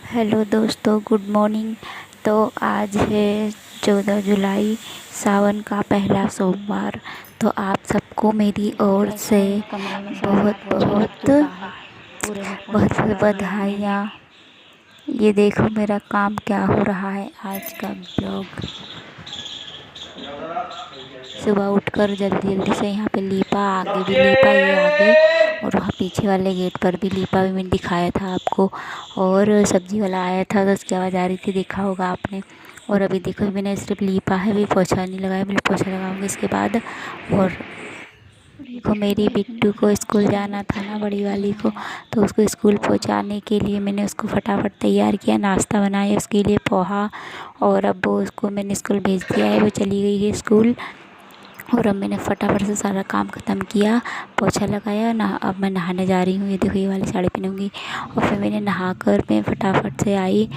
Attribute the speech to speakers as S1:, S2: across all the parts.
S1: Hello दोस्तों, good morning. तो आज है 14 जुलाई, सावन का पहला सोमवार। तो आप सबको मेरी ओर से बहुत बहुत बहुत बधाइयाँ। ये देखो मेरा काम क्या हो रहा है। आज का ब्लॉग सुबह उठकर जल्दी जल्दी से यहाँ पे लीपा, आगे भी लीपा, ये आगे और वहाँ पीछे वाले गेट पर भी लीपा, भी मैंने दिखाया था आपको। और सब्ज़ी वाला आया था तो उसकी आवाज़ आ रही थी, देखा होगा आपने। और अभी देखो मैंने सिर्फ लीपा है, भी पोछा नहीं लगाया, मैंने पोछा लगाऊंगी इसके बाद। और देखो मेरी बिट्टू को स्कूल जाना था ना, बड़ी वाली को, तो उसको स्कूल पहुंचाने के लिए मैंने उसको फटाफट तैयार किया, नाश्ता बनाया उसके लिए पोहा। और अब वो उसको मैंने स्कूल भेज दिया है, वो चली गई है स्कूल। और अब मैंने फटाफट से सारा काम ख़त्म किया, पोछा लगाया ना। अब मैं नहाने जा रही हूँ, ये देखो ये वाली साड़ी पहनूँगी। और फिर मैंने नहाकर मैं फटाफट से आई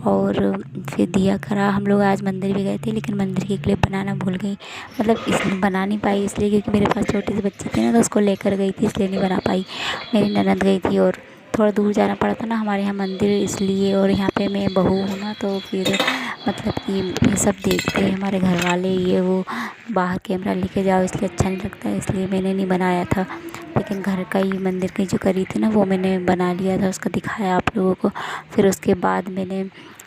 S1: और फिर दिया करा। हम लोग आज मंदिर भी गए थे, लेकिन मंदिर की क्लिप बनाना भूल गई। मतलब इसलिए बना नहीं पाई, इसलिए क्योंकि मेरे पास छोटे से बच्चे थे ना, तो उसको लेकर गई थी, इसलिए नहीं बना पाई। मेरी ननद गई थी और थोड़ा दूर जाना पड़ा था ना हमारे यहाँ मंदिर, इसलिए। और यहाँ पे मैं बहू हूँ ना, तो फिर मतलब कि ये सब देखते हैं हमारे घर वाले, ये वो बाहर कैमरा लेके जाओ, इसलिए अच्छा नहीं लगता है, इसलिए मैंने नहीं बनाया था। लेकिन घर का ही मंदिर की जो करी थी ना, वो मैंने बना लिया था, उसका दिखाया आप लोगों को। फिर उसके बाद मैंने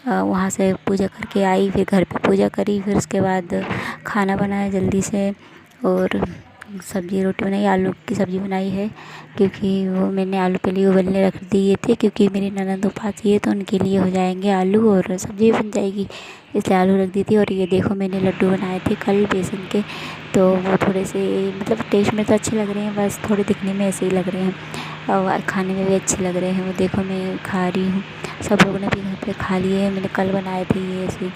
S1: वहाँ से पूजा करके आई, फिर घर पे पूजा करी, फिर उसके बाद खाना बनाया जल्दी से। और सब्ज़ी रोटी बनाई, आलू की सब्ज़ी बनाई है, क्योंकि वो मैंने आलू पहले उबलने रख दिए थे, क्योंकि मेरी ननद उपासी है तो उनके लिए हो जाएंगे आलू और सब्ज़ी बन जाएगी, इसलिए आलू रख दी थी। और ये देखो मैंने लड्डू बनाए थे कल बेसन के, तो वो थोड़े से मतलब टेस्ट में तो अच्छे लग रहे हैं, बस थोड़े दिखने में ऐसे ही लग रहे हैं और खाने में भी अच्छे लग रहे हैं। वो देखो मैं खा रही हूँ, सब लोगों ने भी घर पे खा लिए हैं। मैंने कल बनाए थे ये ऐसे,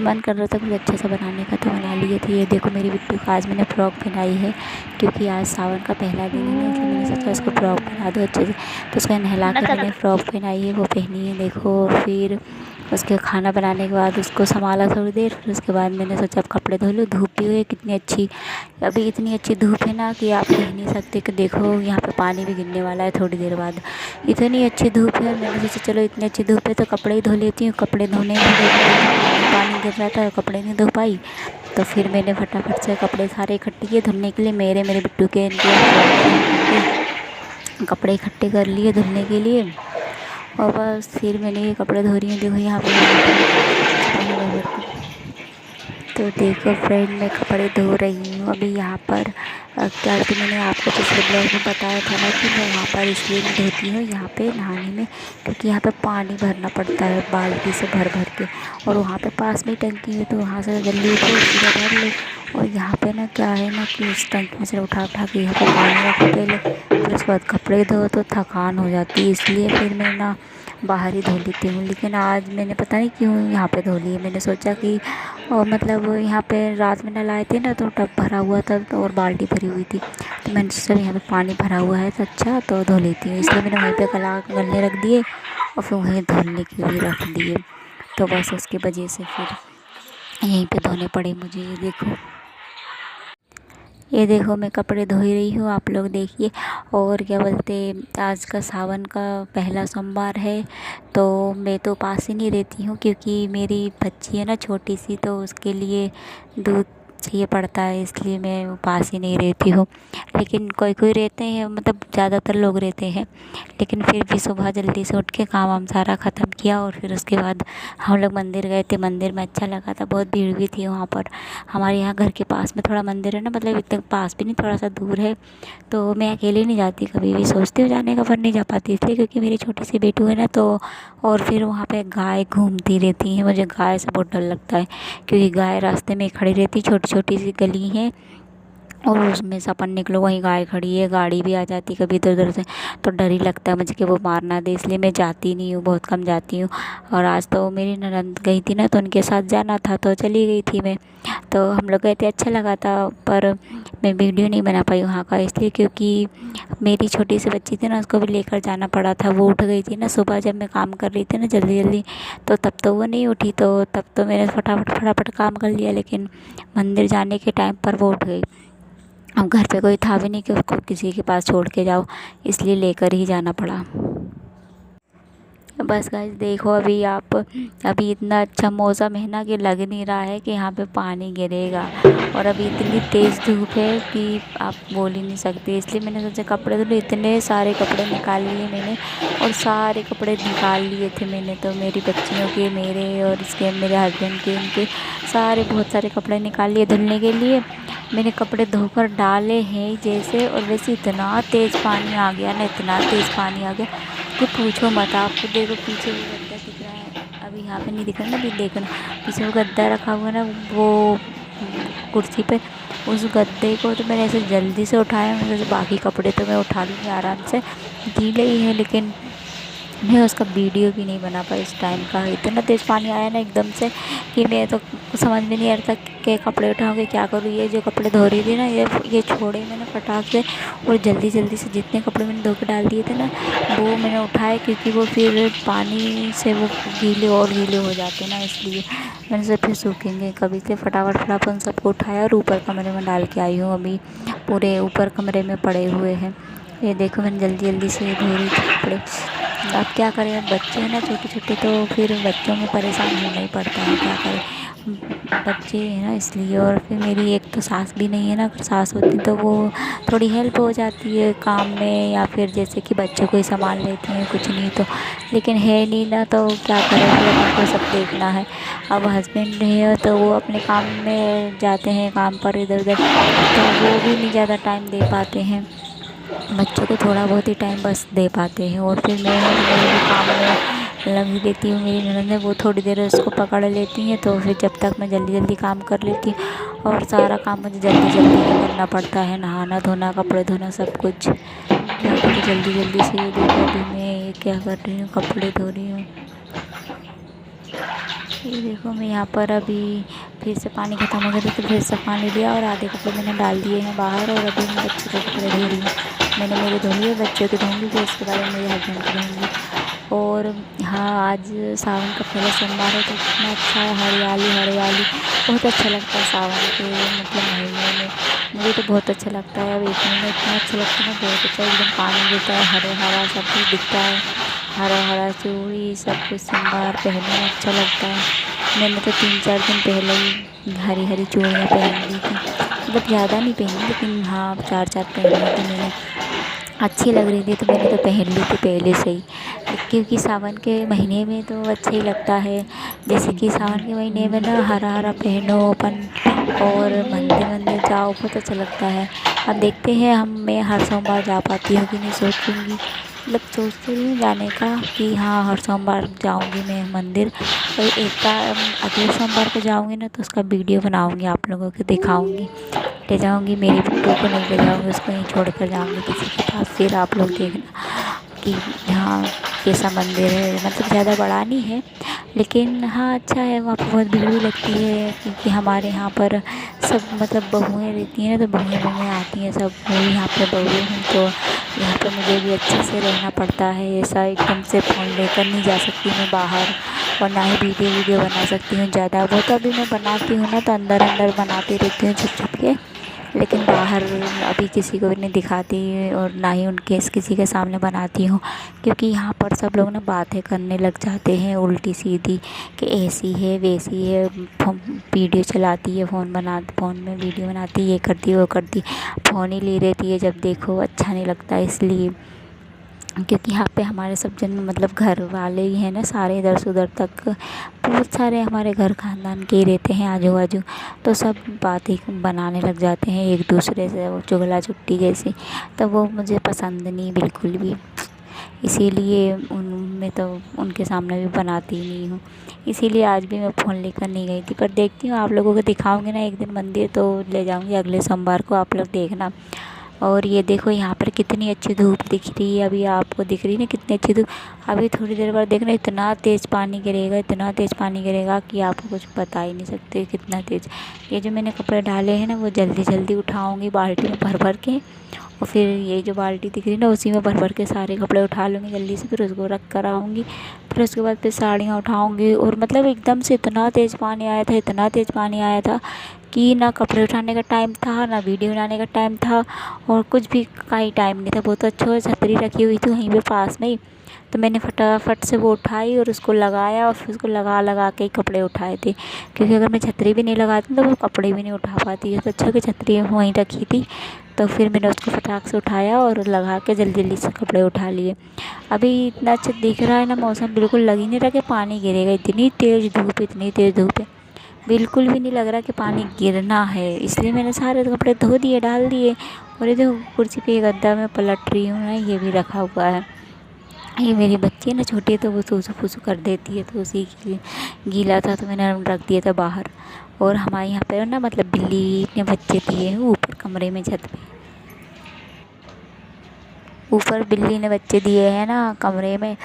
S1: मन कर रहा था कुछ अच्छा सा बनाने का, तो बना लिए थे। ये देखो मेरी बिट्टू को आज मैंने फ्रॉक पहनाई है, क्योंकि आज सावन का पहला दिन है ना, इसलिए मैंने सोचा उसको फ्रॉक पहना दूँ अच्छे से। तो उसको नहला कर मैंने फ़्रॉक पहनाई है, वो पहनी है देखो। फिर उसके खाना बनाने के बाद उसको संभाला थोड़ी देर, फिर उसके बाद मैंने सोचा अब कपड़े धो लूँ। धूप भी है कितनी अच्छी, अभी इतनी अच्छी धूप है ना कि आप कह नहीं सकते। कि देखो यहाँ पे पानी भी गिरने वाला है थोड़ी देर बाद, इतनी अच्छी धूप है। मैंने सोचा चलो इतनी अच्छी धूप है तो कपड़े ही धो लेती हूँ। कपड़े धोने में पानी गिर रहा था, कपड़े नहीं धो पाई, तो फिर मैंने फटाफट से कपड़े सारे इकट्ठे किए धुलने के लिए, मेरे बिट्टू के, इनके कपड़े इकट्ठे कर लिए धुलने के लिए। और बस फिर मैंने ये कपड़े धो रही हूँ, देखो यहाँ पे। तो देखो फ्रेंड, मैं कपड़े धो रही हूँ अभी यहाँ पर। क्या कि मैंने आपको पिछले ब्लॉग में बताया था ना कि मैं वहाँ पर इसलिए नहीं धोती हूँ यहाँ पे नहाने में, क्योंकि यहाँ पे पानी भरना पड़ता है बाल्टी से भर भर के। और वहाँ पे पास में टंकी है, तो वहाँ से जल्दी उठो सीधा भर लो। और यहाँ पे ना क्या है ना कि उस टंकी में से उठा उठा के यहाँ पे पानी रखो पहले, फिर उसके बाद कपड़े धो, तो थकान हो जाती है, इसलिए फिर मैं ना बाहर ही धो लेती हूँ। लेकिन आज मैंने पता नहीं क्यों यहाँ पे धो ली। मैंने सोचा कि और मतलब यहाँ पे रात में नलाए थे ना, तो टब भरा हुआ था, तो और बाल्टी भरी हुई थी, तो मैंने सोचा यहाँ पे पानी भरा हुआ है तो अच्छा तो धो लेती हूँ, इसलिए मैंने वहीं पे गलने रख दिए और फिर वहीं धुलने के लिए रख दिए। तो बस उसकी वजह से फिर यहीं पे धोने पड़े मुझे। ये देखो मैं कपड़े धो ही रही हूँ, आप लोग देखिए। और क्या बोलते, आज का सावन का पहला सोमवार है, तो मैं तो उपास ही नहीं रहती हूँ, क्योंकि मेरी बच्ची है ना छोटी सी, तो उसके लिए दूध चाहिए पड़ता है, इसलिए मैं उपास ही नहीं रहती हूँ। लेकिन कोई कोई रहते हैं, मतलब ज़्यादातर लोग रहते हैं, लेकिन फिर भी सुबह जल्दी से उठ के काम वाम सारा ख़त्म किया। और फिर उसके बाद हम लोग मंदिर गए थे। मंदिर में अच्छा लगा था, बहुत भीड़ भी थी वहाँ पर। हमारे यहाँ घर के पास में थोड़ा मंदिर है ना, मतलब इतने पास भी नहीं, थोड़ा सा दूर है, तो मैं अकेले नहीं जाती, कभी भी सोचती हूँ जाने का पर नहीं जा पाती, इसलिए क्योंकि मेरी छोटी सी बेटू है ना, तो और फिर वहाँ पे गाय घूमती रहती हैं, मुझे गाय से बहुत डर लगता है, क्योंकि गाय रास्ते में खड़ी रहती, छोटी छोटी सी गली है और उसमें से अपन निकलो वहीं गाय खड़ी है, गाड़ी भी आ जाती कभी इधर उधर से, तो डर ही लगता है मुझे कि वो मार ना दे, इसलिए मैं जाती नहीं हूँ, बहुत कम जाती हूँ। और आज तो मेरी ननद गई थी ना, तो उनके साथ जाना था तो चली गई थी मैं। तो हम लोग गए थे, अच्छा लगा था, पर मैं वीडियो नहीं बना पाई वहाँ का, इसलिए क्योंकि मेरी छोटी सी बच्ची थी ना, उसको भी लेकर जाना पड़ा था। वो उठ गई थी ना सुबह, जब मैं काम कर रही थी ना जल्दी जल्दी, तो तब तो वो नहीं उठी, तो तब तो मैंने फटाफट फटाफट काम कर लिया, लेकिन मंदिर जाने के टाइम पर वो उठ गई। अब घर पे कोई था भी नहीं कि उसको किसी के पास छोड़ के जाओ, इसलिए लेकर ही जाना पड़ा। बस गाइस देखो अभी इतना अच्छा मौसम है ना कि लग नहीं रहा है कि यहाँ पे पानी गिरेगा। और अभी इतनी तेज़ धूप है कि आप बोल ही नहीं सकते। इसलिए मैंने सोचा कपड़े धुले, इतने सारे कपड़े निकाल लिए मैंने, और सारे कपड़े निकाल लिए थे मैंने तो, मेरी बच्चियों के, मेरे और इसके मेरे हस्बैंड के, इनके सारे बहुत सारे कपड़े निकाल लिए धुलने के लिए। मैंने कपड़े धोकर डाले हैं जैसे, और वैसे इतना तेज़ पानी आ गया ना, इतना तेज़ पानी आ गया कि पूछो मत। आपको देखो पीछे वो गद्दा दिख रहा है, अभी यहाँ पे नहीं दिख रहा ना, अभी देखना पीछे वो गद्दा रखा हुआ है ना, वो कुर्सी पे, उस गद्दे को तो मैंने ऐसे जल्दी से उठाया। मतलब बाकी कपड़े तो मैं उठा लूँगी आराम से, गीले ही है, लेकिन मैं उसका वीडियो भी नहीं बना पाई इस टाइम का। इतना तेज़ पानी आया ना एकदम से कि मैं तो समझ में नहीं आ रहा था कि कपड़े उठाऊँगी क्या करूँ। ये जो कपड़े धो रही थी ना, ये छोड़े मैंने फटाक से, और जल्दी जल्दी से जितने कपड़े मैंने धो के डाल दिए थे ना, वो मैंने उठाए, क्योंकि वो फिर पानी से वो गीले और गीले हो जाते हैं ना, इसलिए मैंने सोचा फिर सूखेंगे कभी। से फटाफट फटाफट उन सबको उठाया और ऊपर कमरे में डाल के आई हूँ। अभी पूरे ऊपर कमरे में पड़े हुए हैं। ये देखो मैंने जल्दी जल्दी से धो रही थी कपड़े। अब क्या करें, अब बच्चे हैं ना छोटे छोटे, तो फिर बच्चों में परेशान होना ही पड़ता है, क्या करें, बच्चे हैं ना इसलिए। और फिर मेरी एक तो सास भी नहीं है ना, अगर सास होती तो वो थोड़ी हेल्प हो जाती है काम में, या फिर जैसे कि बच्चों को ही संभाल लेती हैं कुछ नहीं तो, लेकिन है नहीं ना, तो क्या करें, फिर उनको सब देखना है। अब हस्बैंड है तो वो अपने काम में जाते हैं, काम पर इधर उधर, तो वो भी नहीं ज़्यादा टाइम दे पाते हैं, बच्चों को थोड़ा बहुत ही टाइम बस दे पाते हैं। और फिर मैं भी काम में लगी रहती हूँ। मेरी ननद है वो थोड़ी देर उसको पकड़ लेती हैं, तो फिर जब तक मैं जल्दी जल्दी काम कर लेती हूँ। और सारा काम मुझे जल्दी जल्दी करना पड़ता है, नहाना धोना कपड़े धोना सब कुछ, क्या करूँ जल्दी जल्दी से। ये देखो अभी मैं ये क्या कर रही हूँ, कपड़े धो रही हूँ। ये देखो मैं यहाँ पर अभी फिर से पानी ख़त्म हो गया तो फिर से पानी लिया, और आधे कपड़े मैंने डाल दिए हैं बाहर, और अभी मैं बच्चों के कपड़े धो रही हूँ। मैंने मेरे धो लिए, बच्चों के धोंगी, फिर उसके बाद मेरे हस्बैंड के धोंगी। और हाँ, आज सावन का पहला सोमवार है, तो कितना अच्छा है, हरियाली हरियाली, बहुत अच्छा लगता है सावन के मतलब महीने में। मुझे तो बहुत अच्छा लगता है। अब एक महीना इतना अच्छा लगता है ना, बहुत अच्छा, एकदम पानी गिरता है, हरे हरा सब कुछ दिखता है, हरा हरा चूड़ी सब कुछ श्रृंगार पहनने में अच्छा लगता है। मैंने तो 3-4 दिन पहले ही हरी हरी चूड़ियाँ पहन ली थी, मतलब ज़्यादा नहीं पहनी, लेकिन हाँ 4-4 पहन ली थी मैंने, अच्छी लग रही थी तो मैंने तो पहन ली थी पहले से ही। क्योंकि सावन के महीने में तो अच्छा ही लगता है, जैसे कि सावन के महीने में ना हरा हरा पहनो अपन, और मंदिर मंदिर जाओ, बहुत अच्छा लगता है। अब देखते हैं मैं हर सोमवार जा पाती हूँ कि नहीं, सोचूंगी, मतलब सोचती रही हूँ जाने का कि हाँ हर सोमवार जाऊँगी मैं मंदिर। और एक बार अगले सोमवार को जाऊँगी ना, तो उसका वीडियो बनाऊँगी, आप लोगों को दिखाऊँगी, ले जाऊँगी, मेरी बिट्टू को नहीं ले जाऊँगी, उसको यहीं छोड़ कर जाऊँगी किसी के पास। फिर आप लोग देखना कि हाँ कैसा मंदिर है, मतलब ज़्यादा बड़ा नहीं है, लेकिन हाँ अच्छा है। वहाँ पर बहुत भीड़ भी लगती है, क्योंकि हमारे यहाँ पर सब मतलब बहुएँ रहती हैं ना, तो बहुएँ आती हैं सब, मैं भी यहाँ पर बहू हूँ, तो यहाँ पर मुझे भी अच्छे से रहना पड़ता है। ऐसा एकदम से फ़ोन लेकर नहीं जा सकती मैं बाहर, और ना ही वीडियो बना सकती हूँ ज़्यादा। वो तो अभी मैं बनाती हूँ ना, तो अंदर अंदर बनाती रहती हूँ छुप छुप के, लेकिन बाहर अभी किसी को भी नहीं दिखाती, और ना ही उनके किसी के सामने बनाती हूँ, क्योंकि यहाँ पर सब लोग ना बातें करने लग जाते हैं उल्टी सीधी, कि ऐसी है वैसी है, वीडियो चलाती है, फ़ोन में वीडियो बनाती है, ये करती है वो करती, फ़ोन ही ली रहती है जब देखो, अच्छा नहीं लगता इसलिए। क्योंकि यहाँ पे हमारे सब जन मतलब घर वाले ही हैं ना सारे, इधर से उधर तक बहुत सारे हमारे घर खानदान के ही रहते हैं आजू बाजू, तो सब बातें बनाने लग जाते हैं एक दूसरे से, वो चुगला चुट्टी जैसी, तो वो मुझे पसंद नहीं बिल्कुल भी, इसीलिए उनमें तो उनके सामने भी बनाती ही नहीं हूँ। इसीलिए आज भी मैं फ़ोन लेकर नहीं गई थी, पर देखती हूँ आप लोगों को दिखाऊंगी ना एक दिन मंदिर, तो ले जाऊँगी अगले सोमवार को, आप लोग देखना। और ये देखो यहाँ पर कितनी अच्छी धूप दिख रही है, अभी आपको दिख रही है ना कितनी अच्छी धूप। अभी थोड़ी देर बाद देखना इतना तेज़ पानी गिरेगा, इतना तेज़ पानी गिरेगा कि आपको कुछ बता ही नहीं सकते कितना तेज़। ये जो मैंने कपड़े डाले हैं ना, वो जल्दी जल्दी उठाऊँगी बाल्टी में भर भर के, और फिर ये जो बाल्टी दिख रही है ना, उसी में भर भर के सारे कपड़े उठा लूँगी जल्दी से, फिर उसको रख कर आऊँगी। फिर उसके बाद फिर साड़ियाँ उठाऊँगी, और मतलब एकदम से इतना तेज़ पानी आया था, इतना तेज़ पानी आया था कि ना कपड़े उठाने का टाइम था, ना वीडियो बनाने का टाइम था, और कुछ भी का ही टाइम नहीं था। बहुत अच्छा छतरी रखी हुई थी वहीं पे पास में ही, तो मैंने फटाफट से वो उठाई और उसको लगाया और फिर उसको लगा लगा के ही कपड़े उठाए थे, क्योंकि अगर मैं छतरी भी नहीं लगाती तो वो कपड़े भी नहीं उठा पाती। तो अच्छा कि छतरी वहीं रखी थी, तो फिर मैंने उसको फटाक से उठाया और लगा के जल्दी जल्दी से कपड़े उठा लिए। अभी इतना अच्छा दिख रहा है ना मौसम, बिल्कुल लग ही नहीं रहा कि पानी गिरेगा, इतनी तेज़ धूप है, इतनी तेज़ धूप है, बिल्कुल भी नहीं लग रहा कि पानी गिरना है। इसलिए मैंने सारे कपड़े धो दिए, डाल दिए। और ये देखो कुर्सी पे गद्दा मैं पलट रही हूँ ना, ये भी रखा हुआ है। ये मेरी बच्ची है ना छोटी है, तो वो सूसू फूसू कर देती है, तो उसी के लिए गीला था तो मैंने रख दिया था बाहर। और हमारे यहाँ पे ना मतलब बिल्ली ने बच्चे दिए हैं ऊपर कमरे में, छत पे ऊपर बिल्ली ने बच्चे दिए हैं ना कमरे में।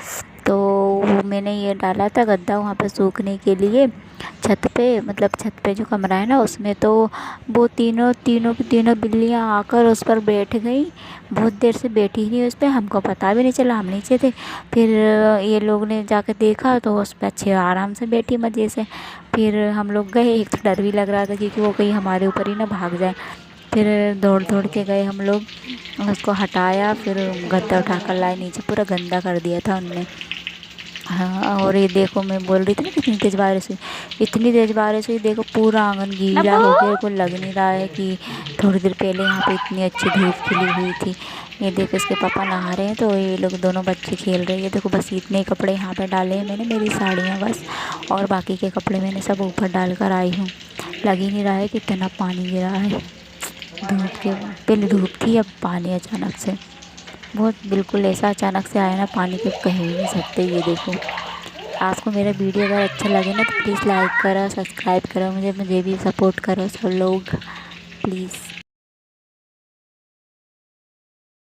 S1: तो वो मैंने ये डाला था गद्दा वहाँ पे सूखने के लिए, छत पे, मतलब छत पे जो कमरा है ना उसमें। तो वो तीनों तीनों की तीनों बिल्लियाँ आकर उस पर बैठ गई, बहुत देर से बैठी रही उस पर, हमको पता भी नहीं चला, हम नीचे थे। फिर ये लोग ने जाकर देखा तो उस पर अच्छे आराम से बैठी मज़े से। फिर हम लोग गए, एक तो डर भी लग रहा था क्योंकि वो कहीं हमारे ऊपर ही ना भाग जाए। फिर दौड़ दौड़ के गए हम लोग, उसको हटाया, फिर गद्दा उठा कर लाए नीचे, पूरा गंदा कर दिया था उनने। हाँ, और ये देखो मैं बोल रही थी ना कितनी तेज़ बारिश हुई, इतनी तेज़ बारिश हुई, देखो पूरा आंगन गीला हो गया। को लग नहीं रहा है कि थोड़ी देर पहले यहाँ पे इतनी अच्छी धूप खिली हुई थी। ये देखो इसके पापा नहा रहे हैं, तो ये लोग दोनों बच्चे खेल रहे हैं। देखो बस इतने कपड़े यहाँ पे डाले हैं मैंने, मेरी साड़ियाँ बस, और बाकी के कपड़े मैंने सब ऊपर डाल कर आई हूँ। लग ही नहीं रहा है कि इतना पानी गिरा है धूप के, पहले धूप थी अब पानी अचानक से, बहुत बिल्कुल ऐसा अचानक से आया ना पानी के कह ही नहीं सकते। ये देखो, आपको मेरा वीडियो अगर अच्छा लगे ना तो प्लीज़ लाइक करो, सब्सक्राइब करो, मुझे भी सपोर्ट करो सब लोग प्लीज़।